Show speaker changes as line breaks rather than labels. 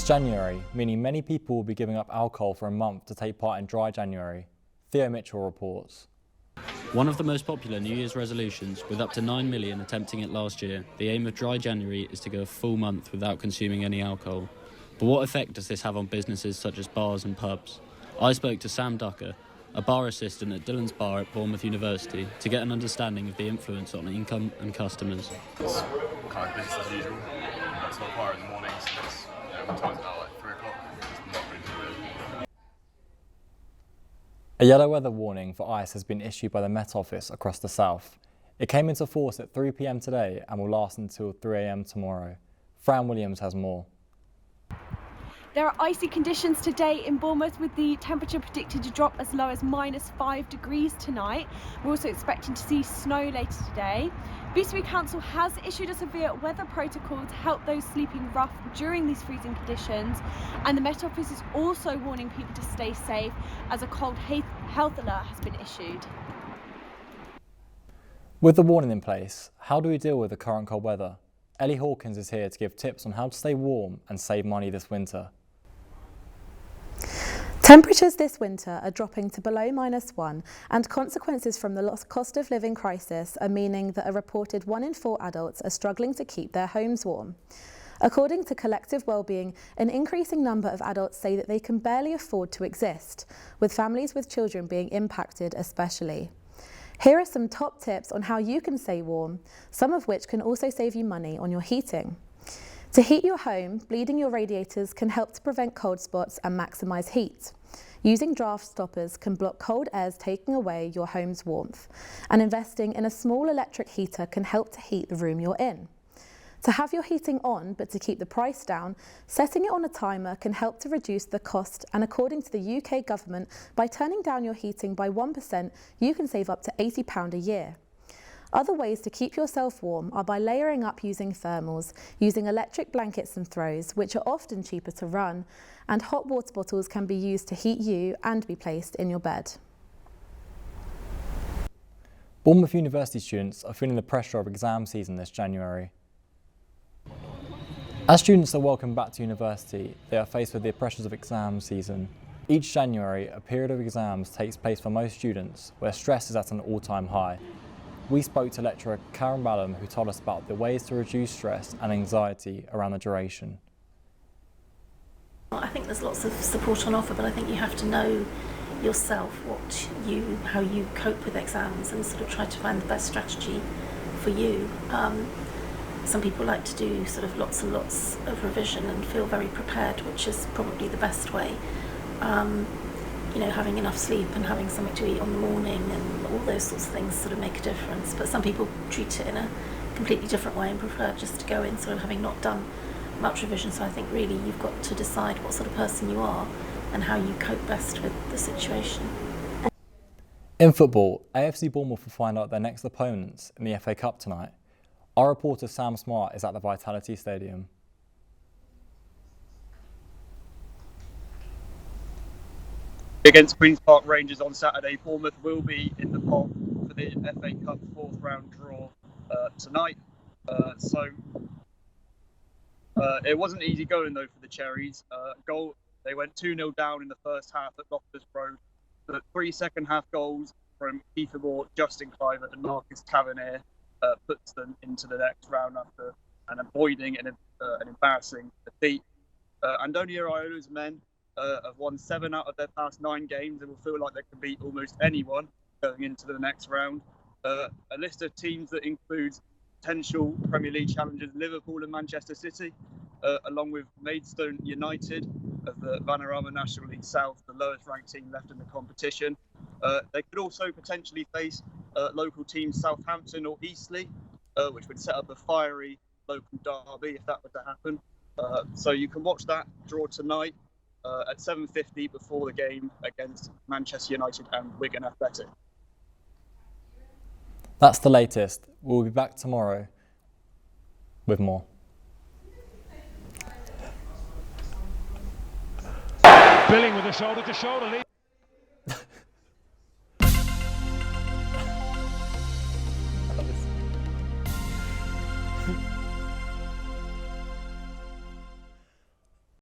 It's January, meaning many people will be giving up alcohol for a month to take part in Dry January. Theo Mitchell reports.
One of the most popular New Year's resolutions, with up to 9 million attempting it last year, the aim of Dry January is to go a full month without consuming any alcohol. But what effect does this have on businesses such as bars and pubs? I spoke to Sam Ducker, a bar assistant at Dillon's Bar at Bournemouth University, to get an understanding of the influence on income and customers.
It's kind of business as usual. It's not quiet in the mornings. It's, when time's about like 3 o'clock. It's not really good.
A yellow weather warning for ice has been issued by the Met Office across the south. It came into force at 3 p.m. today and will last until 3 a.m. tomorrow. Fran Williams has more.
There are icy conditions today in Bournemouth, with the temperature predicted to drop as low as -5 degrees tonight. We're also expecting to see snow later today. Boothby Council has issued a severe weather protocol to help those sleeping rough during these freezing conditions, and the Met Office is also warning people to stay safe as a cold health alert has been issued.
With the warning in place, how do we deal with the current cold weather? Ellie Hawkins is here to give tips on how to stay warm and save money this winter.
Temperatures this winter are dropping to below -1, and consequences from the cost of living crisis are meaning that a reported 1 in 4 adults are struggling to keep their homes warm. According to Collective Wellbeing, an increasing number of adults say that they can barely afford to exist, with families with children being impacted especially. Here are some top tips on how you can stay warm, some of which can also save you money on your heating. To heat your home, bleeding your radiators can help to prevent cold spots and maximise heat. Using draft stoppers can block cold airs taking away your home's warmth, and investing in a small electric heater can help to heat the room you're in. To have your heating on but to keep the price down, setting it on a timer can help to reduce the cost, and according to the UK government, by turning down your heating by 1%, you can save up to £80 a year. Other ways to keep yourself warm are by layering up using thermals, using electric blankets and throws, which are often cheaper to run, and hot water bottles can be used to heat you and be placed in your bed.
Bournemouth University students are feeling the pressure of exam season this January. As students are welcomed back to university, they are faced with the pressures of exam season. Each January, a period of exams takes place for most students, where stress is at an all-time high. We spoke to lecturer Karen Ballum, who told us about the ways to reduce stress and anxiety around the duration.
I think there's lots of support on offer, but I think you have to know yourself how you cope with exams and sort of try to find the best strategy for you. Some people like to do sort of lots and lots of revision and feel very prepared, which is probably the best way. Having enough sleep and having something to eat on the morning and all those sorts of things sort of make a difference. But some people treat it in a completely different way and prefer just to go in sort of having not done much revision. So I think really you've got to decide what sort of person you are and how you cope best with the situation.
In football, AFC Bournemouth will find out their next opponents in the FA Cup tonight. Our reporter Sam Smart is at the Vitality Stadium.
Against Queen's Park Rangers on Saturday, Bournemouth will be in the pot for the FA Cup 4th round draw tonight. It wasn't easy going though for the Cherries. They went 2-0 down in the first half at Loftus Road, but 3 second-half goals from Kiefer Moore, Justin Clivert and Marcus Tavernier puts them into the next round after avoiding an embarrassing defeat. Antonio Irola's men have won 7 out of their past 9 games and will feel like they can beat almost anyone going into the next round. A list of teams that includes potential Premier League challengers Liverpool and Manchester City, along with Maidstone United of the Vanarama National League South, the lowest ranked team left in the competition. They could also potentially face local teams Southampton or Eastleigh, which would set up a fiery local derby if that were to happen. So you can watch that draw tonight at 7:50 before the game against Manchester United and Wigan Athletic.
That's the latest. We'll be back tomorrow with more.
Billing with a shoulder-to-shoulder lead.